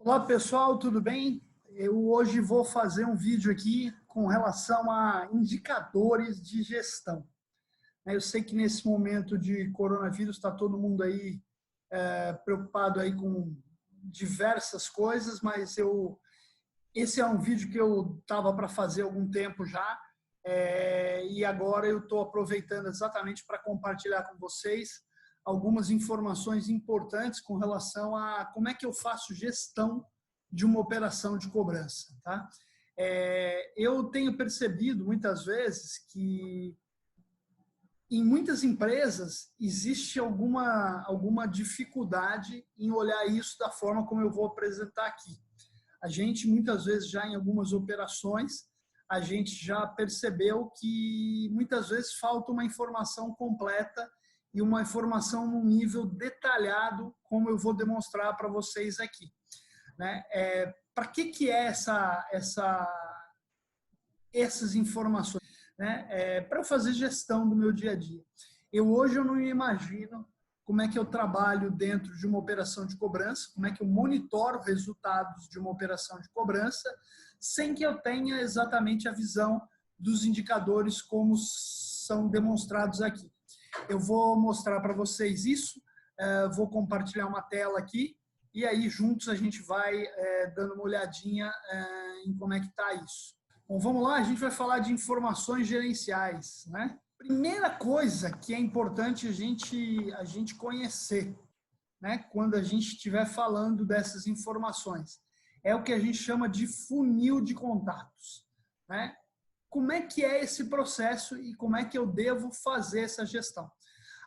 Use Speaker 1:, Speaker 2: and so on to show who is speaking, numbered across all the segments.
Speaker 1: Olá pessoal, tudo bem? Eu hoje vou fazer um vídeo aqui com relação a indicadores de gestão. Eu sei que nesse momento de coronavírus está todo mundo aí preocupado aí com diversas coisas, mas esse é um vídeo que eu estava para fazer há algum tempo já, e agora eu estou aproveitando exatamente para compartilhar com vocês algumas informações importantes com relação a como é que eu faço gestão de uma operação de cobrança. Tá? Eu tenho percebido muitas vezes que em muitas empresas existe alguma dificuldade em olhar isso da forma como eu vou apresentar aqui. A gente, muitas vezes, já em algumas operações, a gente já percebeu que muitas vezes falta uma informação completa e uma informação num nível detalhado, como eu vou demonstrar para vocês aqui. Né? Para que é essas informações? Né? Para eu fazer gestão do meu dia a dia. Hoje eu não me imagino como é que eu trabalho dentro de uma operação de cobrança, como é que eu monitoro resultados de uma operação de cobrança, sem que eu tenha exatamente a visão dos indicadores como são demonstrados aqui. Eu vou mostrar para vocês isso, vou compartilhar uma tela aqui, e aí juntos a gente vai dando uma olhadinha em como é que está isso. Bom, vamos lá, a gente vai falar de informações gerenciais, né? Primeira coisa que é importante a gente conhecer, né, quando a gente estiver falando dessas informações, é o que a gente chama de funil de contatos. Né? Como é que é esse processo e como é que eu devo fazer essa gestão?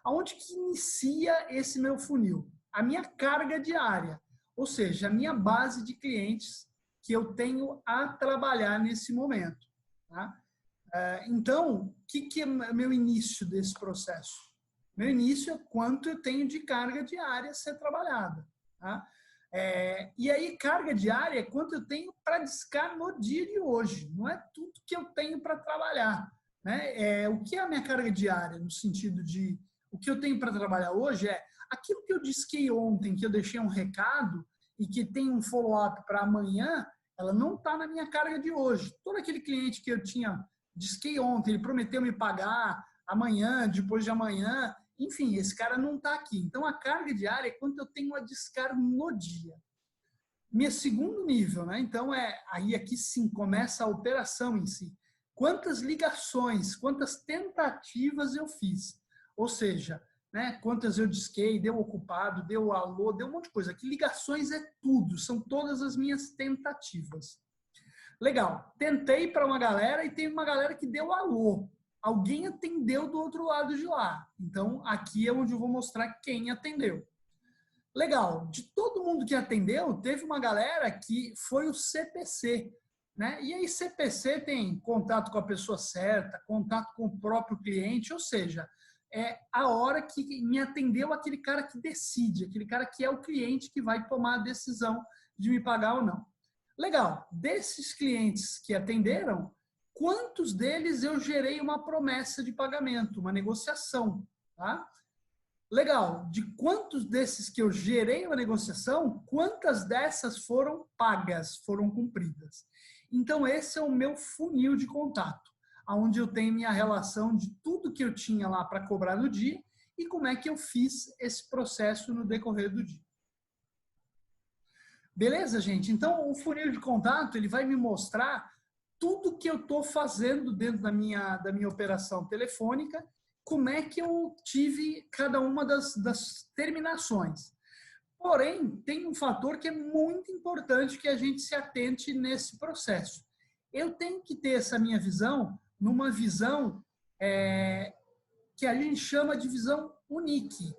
Speaker 1: Aonde que inicia esse meu funil? A minha carga diária, ou seja, a minha base de clientes que eu tenho a trabalhar nesse momento. Tá? Então, o que é meu início desse processo? Meu início é quanto eu tenho de carga diária a ser trabalhada. Tá? E aí, carga diária é quanto eu tenho para discar no dia de hoje. Não é tudo que eu tenho para trabalhar. Né? O que é a minha carga diária? No sentido de, o que eu tenho para trabalhar hoje é aquilo que eu disquei ontem, que eu deixei um recado e que tem um follow-up para amanhã, ela não está na minha carga de hoje. Todo aquele cliente que eu disquei ontem, ele prometeu me pagar amanhã, depois de amanhã, enfim, esse cara não está aqui. Então, a carga diária é quanto eu tenho a discar no dia. Meu segundo nível, né? Então, aí aqui sim começa a operação em si. Quantas ligações, quantas tentativas eu fiz? Ou seja, né, quantas eu disquei, deu ocupado, deu alô, deu um monte de coisa. Aqui ligações é tudo, são todas as minhas tentativas. Legal, tentei para uma galera e tem uma galera que deu alô. Alguém atendeu do outro lado de lá. Então, aqui é onde eu vou mostrar quem atendeu. Legal, de todo mundo que atendeu, teve uma galera que foi o CPC. Né? E aí, CPC tem contato com a pessoa certa, contato com o próprio cliente, ou seja, é a hora que me atendeu aquele cara que decide, aquele cara que é o cliente que vai tomar a decisão de me pagar ou não. Legal, desses clientes que atenderam, quantos deles eu gerei uma promessa de pagamento, uma negociação? Tá? Legal, de quantos desses que eu gerei uma negociação, quantas dessas foram pagas, foram cumpridas? Então, esse é o meu funil de contato, onde eu tenho minha relação de tudo que eu tinha lá para cobrar no dia e como é que eu fiz esse processo no decorrer do dia. Beleza, gente? Então, o funil de contato ele vai me mostrar tudo que eu estou fazendo dentro da minha operação telefônica, como é que eu tive cada uma das terminações. Porém, tem um fator que é muito importante que a gente se atente nesse processo. Eu tenho que ter essa minha visão numa visão que a gente chama de visão unique. O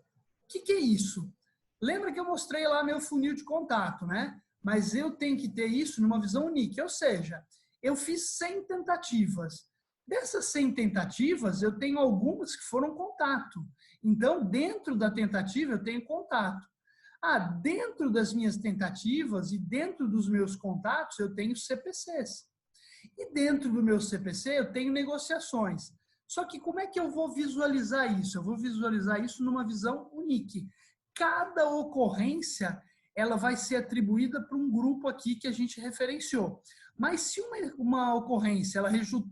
Speaker 1: que é isso? Lembra que eu mostrei lá meu funil de contato, né? Mas eu tenho que ter isso numa visão unique, ou seja, eu fiz 100 tentativas. Dessas 100 tentativas, eu tenho algumas que foram contato. Então, dentro da tentativa, eu tenho contato. Dentro das minhas tentativas e dentro dos meus contatos, eu tenho CPCs. E dentro do meu CPC, eu tenho negociações. Só que como é que eu vou visualizar isso? Eu vou visualizar isso numa visão unique. Cada ocorrência ela vai ser atribuída para um grupo aqui que a gente referenciou. Mas se uma ocorrência ela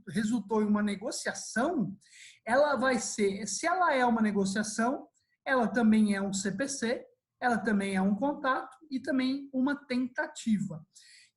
Speaker 1: resultou em uma negociação, ela vai ser, se ela é uma negociação, ela também é um CPC, ela também é um contato e também uma tentativa.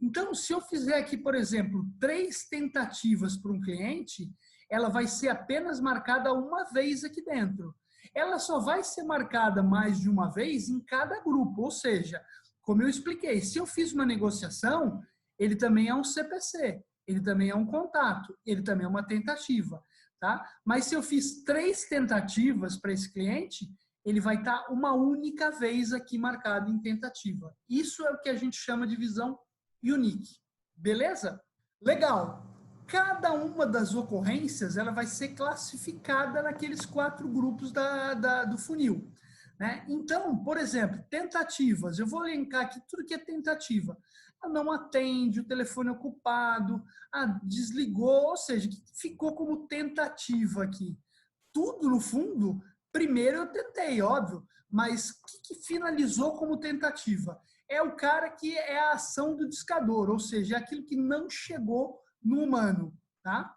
Speaker 1: Então, se eu fizer aqui, por exemplo, 3 tentativas para um cliente, ela vai ser apenas marcada uma vez aqui dentro. Ela só vai ser marcada mais de uma vez em cada grupo, ou seja, como eu expliquei, se eu fiz uma negociação, ele também é um CPC, ele também é um contato, ele também é uma tentativa, tá? Mas se eu fiz 3 tentativas para esse cliente, ele vai estar uma única vez aqui marcado em tentativa. Isso é o que a gente chama de visão unique, beleza? Legal. Cada uma das ocorrências ela vai ser classificada naqueles 4 grupos do funil. Né? Então, por exemplo, tentativas. Eu vou elencar aqui tudo que é tentativa. Não atende, o telefone ocupado, desligou, ou seja, ficou como tentativa aqui. Tudo, no fundo, primeiro eu tentei, óbvio, mas o que finalizou como tentativa? É o cara que é a ação do discador, ou seja, é aquilo que não chegou no humano, tá?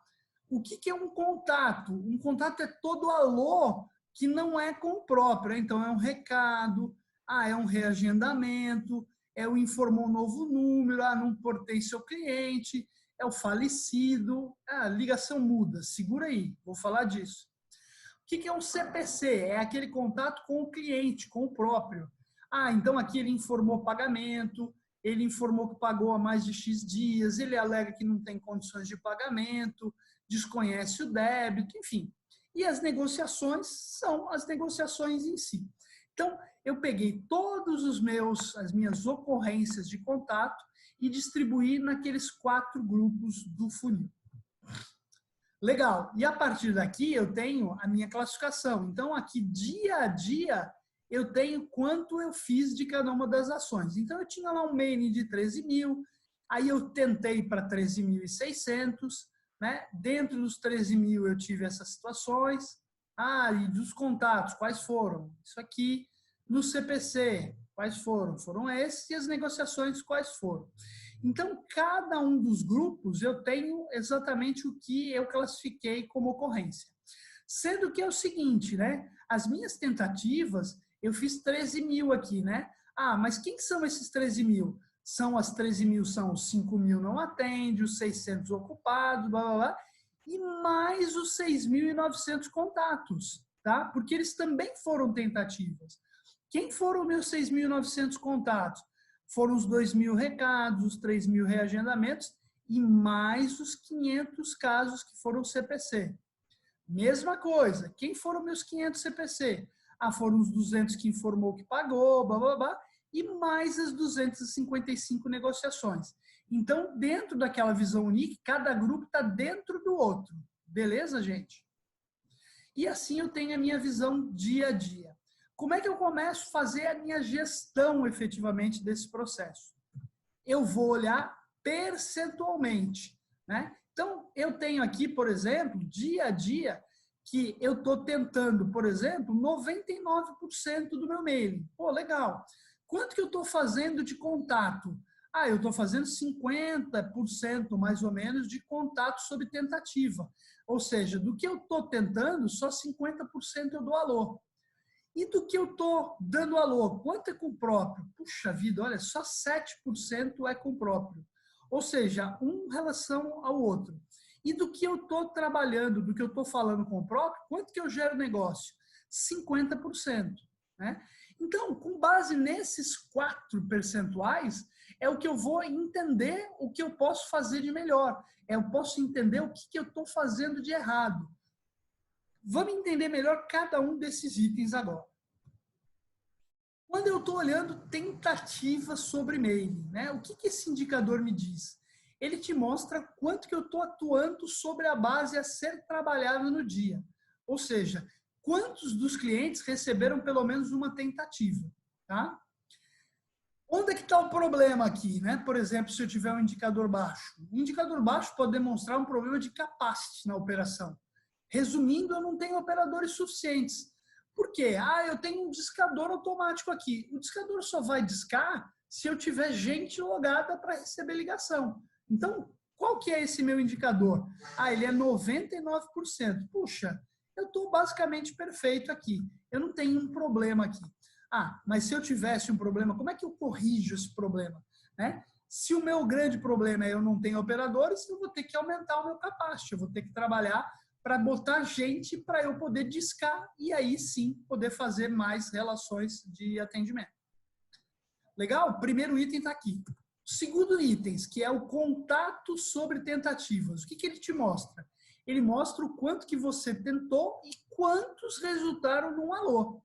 Speaker 1: O que é um contato? Um contato é todo alô que não é com o próprio. Então, é um recado, é um reagendamento, é o informou um novo número, não portei seu cliente, é o falecido, a ligação muda, segura aí, vou falar disso. O que é um CPC? É aquele contato com o cliente, com o próprio. Então aqui ele informou pagamento, ele informou que pagou há mais de X dias, ele alega que não tem condições de pagamento, desconhece o débito, enfim. E as negociações são as negociações em si. Então, eu peguei todos as minhas ocorrências de contato e distribuí naqueles 4 grupos do funil. Legal. E a partir daqui eu tenho a minha classificação. Então, aqui, dia a dia, eu tenho quanto eu fiz de cada uma das ações. Então, eu tinha lá um mailing de 13 mil, aí eu tentei para 13.600, né? Dentro dos 13 mil eu tive essas situações. E dos contatos, quais foram? Isso aqui. No CPC, quais foram? Foram esses. E as negociações, quais foram? Então, cada um dos grupos eu tenho exatamente o que eu classifiquei como ocorrência. Sendo que é o seguinte, né? As minhas tentativas, eu fiz 13 mil aqui, né? Mas quem são esses 13 mil? São as 13 mil, são os 5 mil não atende, os 600 ocupados, blá, blá, blá, e mais os 6.900 contatos, tá? Porque eles também foram tentativas. Quem foram meus 6.900 contatos? Foram os 2.000 recados, os 3.000 reagendamentos e mais os 500 casos que foram CPC. Mesma coisa, quem foram meus 500 CPC? Foram os 200 que informou que pagou, blá, blá, blá, e mais as 255 negociações. Então, dentro daquela visão unique, cada grupo está dentro do outro. Beleza, gente? E assim eu tenho a minha visão dia a dia. Como é que eu começo a fazer a minha gestão efetivamente desse processo? Eu vou olhar percentualmente, né? Então, eu tenho aqui, por exemplo, dia a dia, que eu estou tentando, por exemplo, 99% do meu mailing. Pô, legal. Quanto que eu estou fazendo de contato? Eu estou fazendo 50% mais ou menos de contato sob tentativa. Ou seja, do que eu estou tentando, só 50% eu dou alô. E do que eu estou dando alô? Quanto é com o próprio? Puxa vida, olha, só 7% é com o próprio. Ou seja, um em relação ao outro. E do que eu estou trabalhando, do que eu estou falando com o próprio, quanto que eu gero negócio? 50%. Né? Então, com base nesses 4 percentuais, é o que eu vou entender o que eu posso fazer de melhor. Eu posso entender o que eu estou fazendo de errado. Vamos entender melhor cada um desses itens agora. Quando eu estou olhando tentativa sobre mailing, né? O que esse indicador me diz? Ele te mostra quanto que eu estou atuando sobre a base a ser trabalhada no dia. Ou seja, quantos dos clientes receberam pelo menos uma tentativa, tá? Onde é que está o problema aqui, né? Por exemplo, se eu tiver um indicador baixo. Um indicador baixo pode demonstrar um problema de capacity na operação. Resumindo, eu não tenho operadores suficientes. Por quê? Eu tenho um discador automático aqui. O discador só vai discar se eu tiver gente logada para receber ligação. Então, qual que é esse meu indicador? Ele é 99%. Puxa, eu estou basicamente perfeito aqui. Eu não tenho um problema aqui. Mas se eu tivesse um problema, como é que eu corrijo esse problema? Né? Se o meu grande problema é eu não tenho operadores, eu vou ter que aumentar o meu capacity, eu vou ter que trabalhar para botar gente para eu poder discar e aí sim poder fazer mais relações de atendimento. Legal? O primeiro item está aqui. O segundo item, que é o contato sobre tentativas. O que ele te mostra? Ele mostra o quanto que você tentou e quantos resultaram no alô.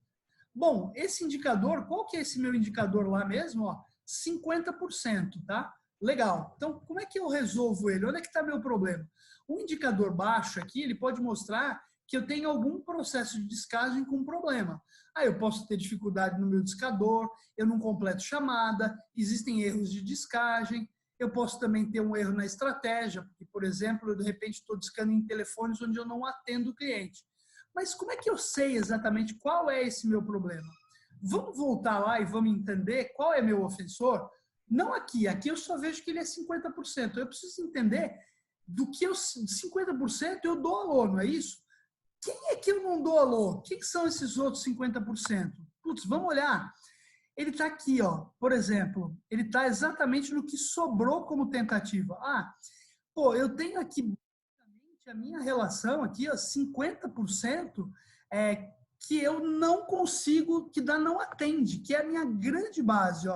Speaker 1: Bom, esse indicador, qual que é esse meu indicador lá mesmo? 50%, tá? Legal. Então, como é que eu resolvo ele? Onde é que está meu problema? O indicador baixo aqui, ele pode mostrar que eu tenho algum processo de descagem com problema. Eu posso ter dificuldade no meu discador, eu não completo chamada, existem erros de descagem, eu posso também ter um erro na estratégia, porque, por exemplo, eu de repente estou discando em telefones onde eu não atendo o cliente. Mas como é que eu sei exatamente qual é esse meu problema? Vamos voltar lá e vamos entender qual é meu ofensor? Não aqui, aqui eu só vejo que ele é 50%. Eu preciso entender do que 50% eu dou alô, não é isso? Quem é que eu não dou alô? Quem são esses outros 50%? Putz, vamos olhar. Ele está aqui, por exemplo, ele está exatamente no que sobrou como tentativa. Eu tenho aqui a minha relação aqui, 50% que eu não consigo, que não atende, que é a minha grande base,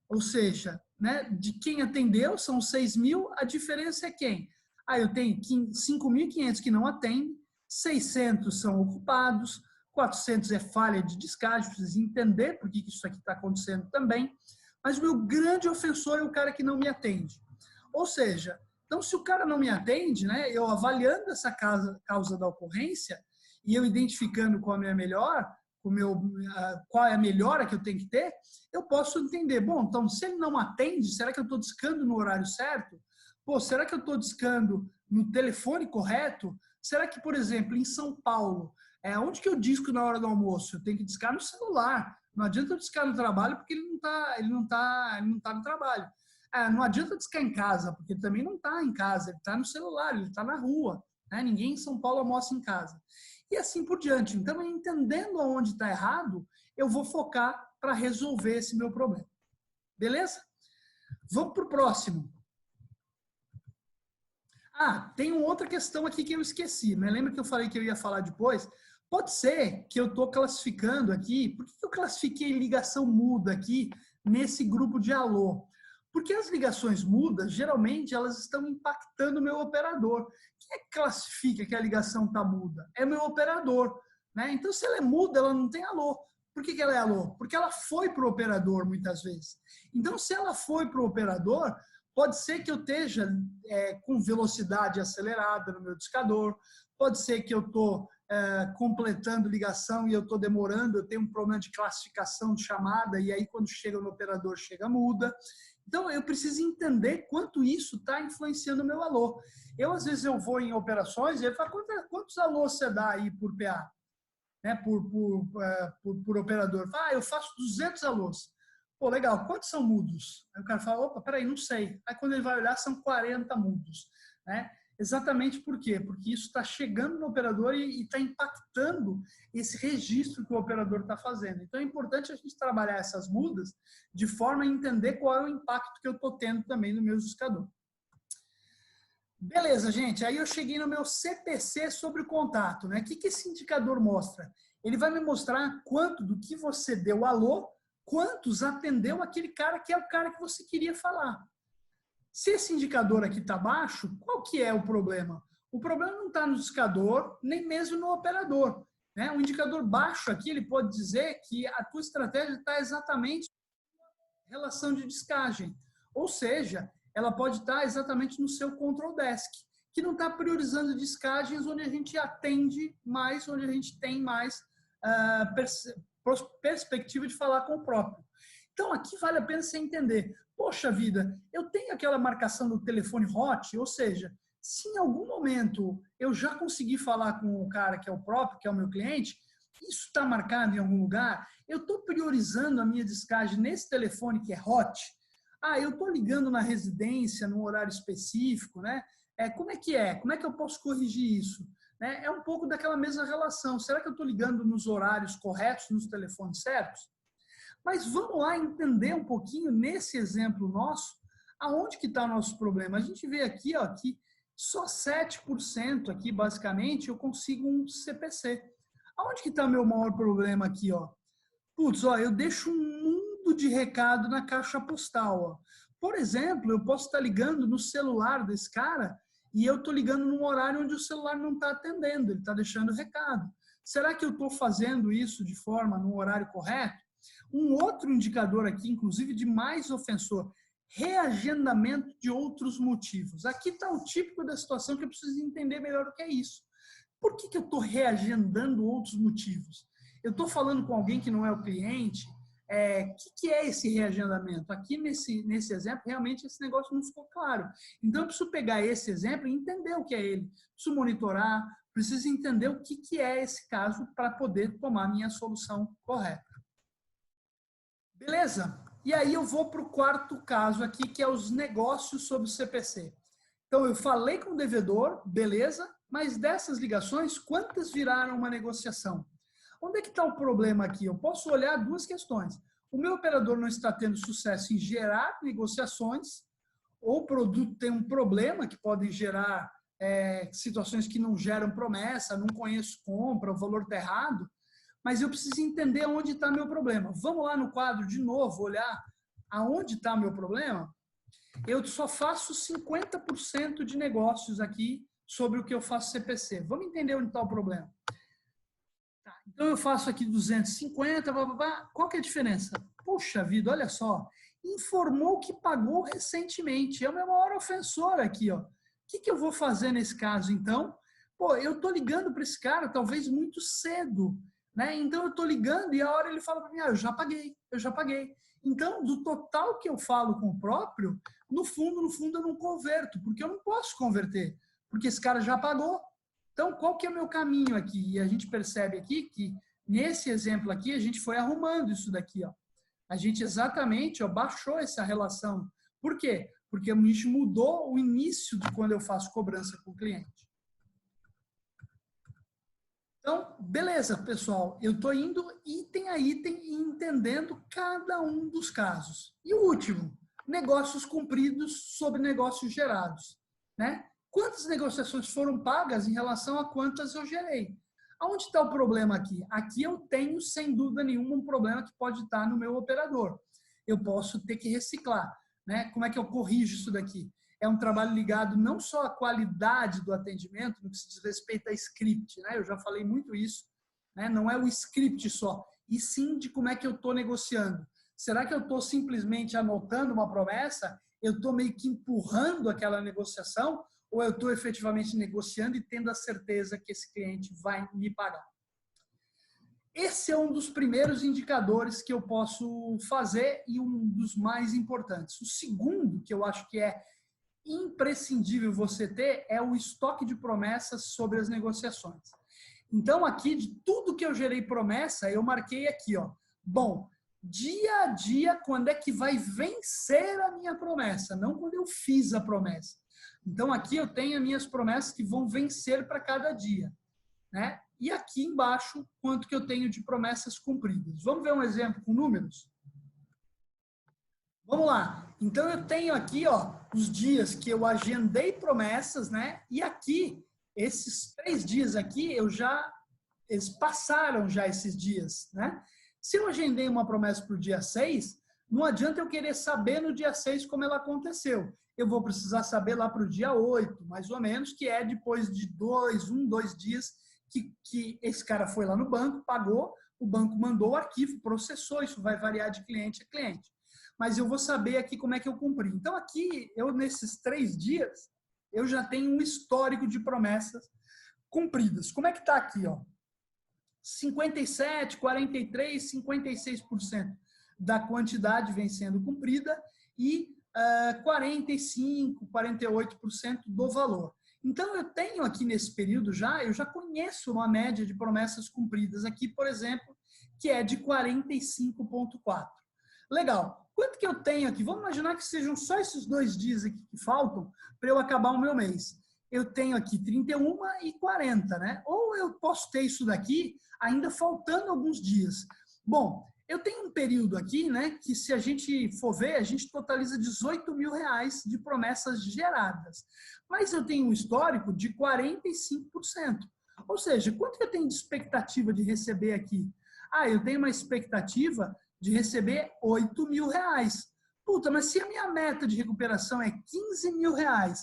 Speaker 1: Ou seja, né, de quem atendeu são 6 mil, a diferença é quem? Eu tenho 5.500 que não atendem, 600 são ocupados, 400 é falha de descarte, precisa entender por que isso aqui está acontecendo também, mas o meu grande ofensor é o cara que não me atende. Ou seja, então se o cara não me atende, né, eu avaliando essa causa da ocorrência e eu identificando qual é a melhor, qual é a melhora que eu tenho que ter, eu posso entender, bom, então se ele não atende, será que eu estou discando no horário certo? Será que eu estou discando no telefone correto? Será que, por exemplo, em São Paulo, onde que eu disco na hora do almoço? Eu tenho que discar no celular. Não adianta eu discar no trabalho porque ele não tá no trabalho. Não adianta discar em casa, porque ele também não está em casa, ele está no celular, ele está na rua. Né? Ninguém em São Paulo almoça em casa. E assim por diante. Então, entendendo aonde está errado, eu vou focar para resolver esse meu problema. Beleza? Vamos para o próximo. Tem uma outra questão aqui que eu esqueci, mas lembra que eu falei que eu ia falar depois? Pode ser que eu estou classificando aqui, por que eu classifiquei ligação muda aqui nesse grupo de alô? Porque as ligações mudas, geralmente, elas estão impactando o meu operador. Quem é que classifica que a ligação está muda? É meu operador. Né? Então, se ela é muda, ela não tem alô. Por que ela é alô? Porque ela foi para o operador, muitas vezes. Então, se ela foi para o operador, pode ser que eu esteja com velocidade acelerada no meu discador, pode ser que eu estou completando ligação e eu estou demorando, eu tenho um problema de classificação de chamada e aí quando chega no operador, chega muda. Então, eu preciso entender quanto isso está influenciando o meu alô. Às vezes, eu vou em operações e ele fala, quantos alôs você dá aí por PA? Né, por operador. Eu faço 200 alôs. Legal, quantos são mudos? Aí o cara fala, opa, peraí, não sei. Aí quando ele vai olhar, são 40 mudos. Né? Exatamente por quê? Porque isso está chegando no operador e está impactando esse registro que o operador está fazendo. Então é importante a gente trabalhar essas mudas de forma a entender qual é o impacto que eu estou tendo também no meu discador. Beleza, gente. Aí eu cheguei no meu CPC sobre o contato. Né? O que esse indicador mostra? Ele vai me mostrar quanto do que você deu alô, quantos atendeu aquele cara que é o cara que você queria falar. Se esse indicador aqui está baixo, qual que é o problema? O problema não está no discador, nem mesmo no operador. Né? Um indicador baixo aqui, ele pode dizer que a tua estratégia está exatamente em relação de descagem. Ou seja, ela pode estar exatamente no seu control desk, que não está priorizando descagens onde a gente atende mais, onde a gente tem mais perspectiva de falar com o próprio. Então, aqui vale a pena você entender. Poxa vida, eu tenho aquela marcação do telefone hot, ou seja, se em algum momento eu já consegui falar com o cara que é o próprio, que é o meu cliente, Isso está marcado em algum lugar? Eu estou priorizando a minha descagem nesse telefone que é hot? Eu estou ligando na residência, num horário específico, né? Como é que é? Como é que eu posso corrigir isso? Né? É um pouco daquela mesma relação. Será que eu estou ligando nos horários corretos, nos telefones certos? Mas vamos lá entender um pouquinho, nesse exemplo nosso, aonde que está o nosso problema. A gente vê aqui, ó, que só 7% aqui, basicamente, eu consigo um CPC. Aonde que está o meu maior problema aqui, ó? Putz, ó, eu deixo um mundo de recado na caixa postal, ó. Por exemplo, eu posso estar ligando no celular desse cara e eu estou ligando num horário onde o celular não está atendendo, ele está deixando recado. Será que eu estou fazendo isso de forma, no horário correto? Um outro indicador aqui, inclusive de mais ofensor, reagendamento de outros motivos. Aqui está o típico da situação que eu preciso entender melhor o que é isso. Por que eu estou reagendando outros motivos? Eu estou falando com alguém que não é o cliente? Que é esse reagendamento? Aqui nesse exemplo, realmente esse negócio não ficou claro. Então, eu preciso pegar esse exemplo e entender o que é ele. Preciso monitorar, preciso entender o que é esse caso para poder tomar a minha solução correta. Beleza? E aí eu vou para o quarto caso aqui, que é os negócios sobre o CPC. Então, eu falei com o devedor, beleza, mas dessas ligações, quantas viraram uma negociação? Onde é que está o problema aqui? Eu posso olhar duas questões. O meu operador não está tendo sucesso em gerar negociações, ou o produto tem um problema que pode gerar situações que não geram promessa, não conheço compra, o valor está errado, mas eu preciso entender onde está meu problema. Vamos lá no quadro de novo, olhar aonde está meu problema? Eu só faço 50% de negócios aqui sobre o que eu faço CPC. Vamos entender onde está o problema. Então, eu faço aqui 250, qual que é a diferença? Puxa vida, olha só, informou que pagou recentemente, é o meu maior ofensor aqui, ó. O que eu vou fazer nesse caso, então? Pô, eu estou ligando para esse cara, talvez muito cedo, né? Então, eu estou ligando e a hora ele fala para mim, eu já paguei. Então, do total que eu falo com o próprio, no fundo, eu não converto, porque eu não posso converter, porque esse cara já pagou. Então, qual que é o meu caminho aqui? E a gente percebe aqui que, nesse exemplo aqui, a gente foi arrumando isso daqui, ó. A gente exatamente baixou essa relação. Por quê? Porque a gente mudou o início de quando eu faço cobrança com o cliente. Então, beleza, pessoal. Eu estou indo item a item e entendendo cada um dos casos. E o último, negócios cumpridos sobre negócios gerados, né? Quantas negociações foram pagas em relação a quantas eu gerei? Aonde está o problema aqui? Aqui eu tenho, sem dúvida nenhuma, um problema que pode estar no meu operador. Eu posso ter que reciclar, né? Como é que eu corrijo isso daqui? É um trabalho ligado não só à qualidade do atendimento, no que se diz respeito a script, né? Eu já falei muito isso, né? Não é o script só, e sim de como é que eu estou negociando. Será que eu estou simplesmente anotando uma promessa? Eu estou meio que empurrando aquela negociação? Ou eu estou efetivamente negociando e tendo a certeza que esse cliente vai me pagar? Esse é um dos primeiros indicadores que eu posso fazer e um dos mais importantes. O segundo, que eu acho que é imprescindível você ter, é o estoque de promessas sobre as negociações. Então, aqui, de tudo que eu gerei promessa, eu marquei aqui, ó. Bom, dia a dia, quando é que vai vencer a minha promessa? Não quando eu fiz a promessa. Então, aqui eu tenho as minhas promessas que vão vencer para cada dia, né? E aqui embaixo, quanto que eu tenho de promessas cumpridas. Vamos ver um exemplo com números? Vamos lá. Então, eu tenho aqui, ó, os dias que eu agendei promessas, né? E aqui, esses 3 dias aqui, eles passaram já esses dias, né? Se eu agendei uma promessa para o dia 6, não adianta eu querer saber no dia 6 como ela aconteceu. Eu vou precisar saber lá para o dia 8, mais ou menos, que é depois de 2 dias que esse cara foi lá no banco, pagou, o banco mandou o arquivo, processou, isso vai variar de cliente a cliente. Mas eu vou saber aqui como é que eu cumpri. Então, aqui, nesses 3 dias, eu já tenho um histórico de promessas cumpridas. Como é que está aqui, ó? 57, 43, 56% da quantidade vem sendo cumprida e 45, 48% do valor. Então, eu tenho aqui nesse período eu já conheço uma média de promessas cumpridas aqui, por exemplo, que é de 45,4. Legal. Quanto que eu tenho aqui? Vamos imaginar que sejam só esses 2 dias aqui que faltam para eu acabar o meu mês. Eu tenho aqui 31 e 40, né? Ou eu posso ter isso daqui ainda faltando alguns dias. Bom, eu tenho um período aqui, né, que se a gente for ver, a gente totaliza R$18.000 de promessas geradas. Mas eu tenho um histórico de 45%. Ou seja, quanto que eu tenho de expectativa de receber aqui? Eu tenho uma expectativa de receber R$8.000. Puta, mas se a minha meta de recuperação é R$15.000,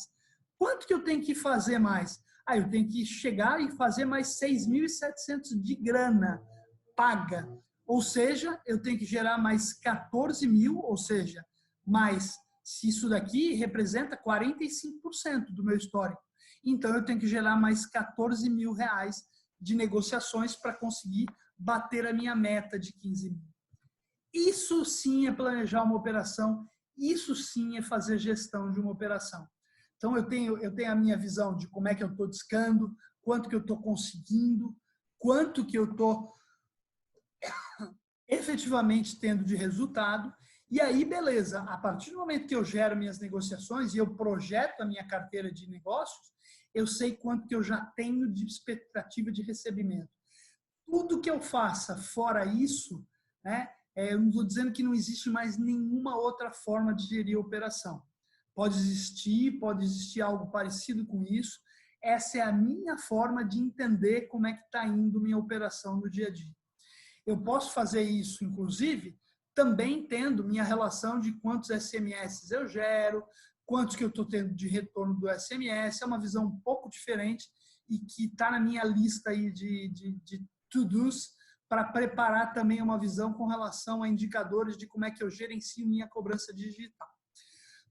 Speaker 1: quanto que eu tenho que fazer mais? Eu tenho que chegar e fazer mais 6.700 de grana paga. Ou seja, eu tenho que gerar mais 14.000, ou seja, mais, se isso daqui representa 45% do meu histórico. Então, eu tenho que gerar mais R$14.000 de negociações para conseguir bater a minha meta de 15.000. Isso sim é planejar uma operação, isso sim é fazer gestão de uma operação. Então, eu tenho a minha visão de como é que eu estou discando, quanto que eu estou conseguindo, quanto que eu estou efetivamente tendo de resultado. E aí, beleza, a partir do momento que eu gero minhas negociações e eu projeto a minha carteira de negócios, eu sei quanto que eu já tenho de expectativa de recebimento. Tudo que eu faça fora isso, né, eu não estou dizendo que não existe mais nenhuma outra forma de gerir a operação. Pode existir algo parecido com isso. Essa é a minha forma de entender como é que está indo minha operação no dia a dia. Eu posso fazer isso, inclusive, também tendo minha relação de quantos SMS eu gero, quantos que eu estou tendo de retorno do SMS. É uma visão um pouco diferente e que está na minha lista aí de to-dos para preparar também uma visão com relação a indicadores de como é que eu gerencio minha cobrança digital.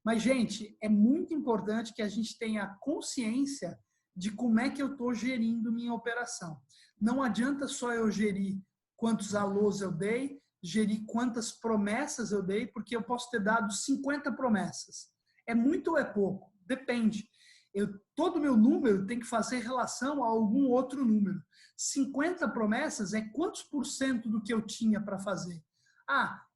Speaker 1: Mas, gente, é muito importante que a gente tenha consciência de como é que eu estou gerindo minha operação. Não adianta só eu gerir quantos alôs eu dei, gerir quantas promessas eu dei, porque eu posso ter dado 50 promessas. É muito ou é pouco? Depende. Todo meu número tem que fazer relação a algum outro número. 50 promessas é quantos por cento do que eu tinha para fazer?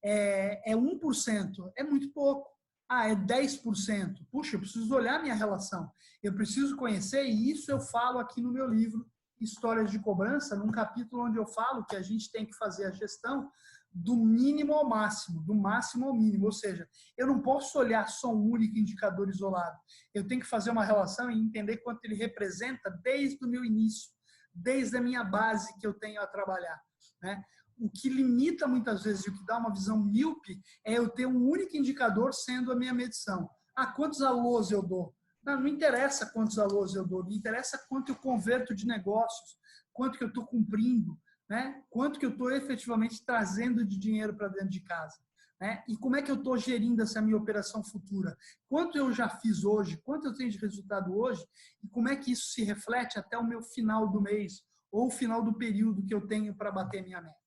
Speaker 1: É 1%. É muito pouco. É 10%. Puxa, eu preciso olhar minha relação. Eu preciso conhecer, e isso eu falo aqui no meu livro, Histórias de Cobrança, num capítulo onde eu falo que a gente tem que fazer a gestão do mínimo ao máximo, do máximo ao mínimo. Ou seja, eu não posso olhar só um único indicador isolado. Eu tenho que fazer uma relação e entender quanto ele representa desde o meu início, desde a minha base que eu tenho a trabalhar, né? O que limita muitas vezes e o que dá uma visão míope é eu ter um único indicador sendo a minha medição. Quantos alôs eu dou? Não interessa quantos alôs eu dou, me interessa quanto eu converto de negócios, quanto que eu estou cumprindo, né? Quanto que eu estou efetivamente trazendo de dinheiro para dentro de casa, né? E como é que eu estou gerindo essa minha operação futura? Quanto eu já fiz hoje, quanto eu tenho de resultado hoje e como é que isso se reflete até o meu final do mês ou o final do período que eu tenho para bater minha meta,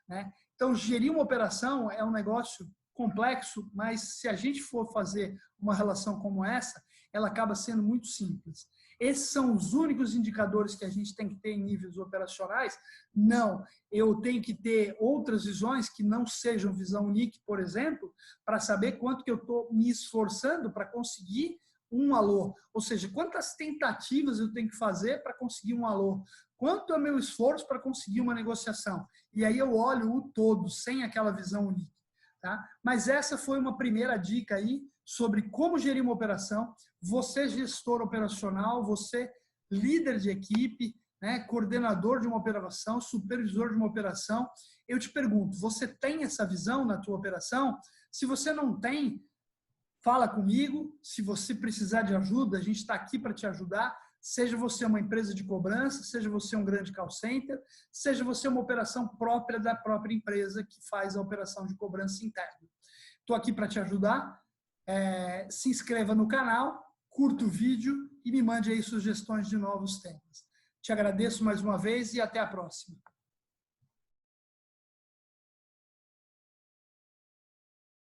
Speaker 1: né? Então, gerir uma operação é um negócio complexo, mas se a gente for fazer uma relação como essa, ela acaba sendo muito simples. Esses são os únicos indicadores que a gente tem que ter em níveis operacionais? Não. Eu tenho que ter outras visões que não sejam visão NIC, por exemplo, para saber quanto que eu estou me esforçando para conseguir um alô. Ou seja, quantas tentativas eu tenho que fazer para conseguir um alô. Quanto é o meu esforço para conseguir uma negociação? E aí eu olho o todo, sem aquela visão NIC. Tá? Mas essa foi uma primeira dica aí sobre como gerir uma operação. Você, gestor operacional, você, líder de equipe, né, coordenador de uma operação, supervisor de uma operação, eu te pergunto, você tem essa visão na tua operação? Se você não tem, fala comigo. Se você precisar de ajuda, a gente está aqui para te ajudar. Seja você uma empresa de cobrança, seja você um grande call center, seja você uma operação própria da própria empresa que faz a operação de cobrança interna. Estou aqui para te ajudar. Se inscreva no canal, curta o vídeo e me mande aí sugestões de novos temas. Te agradeço mais uma vez e até a próxima.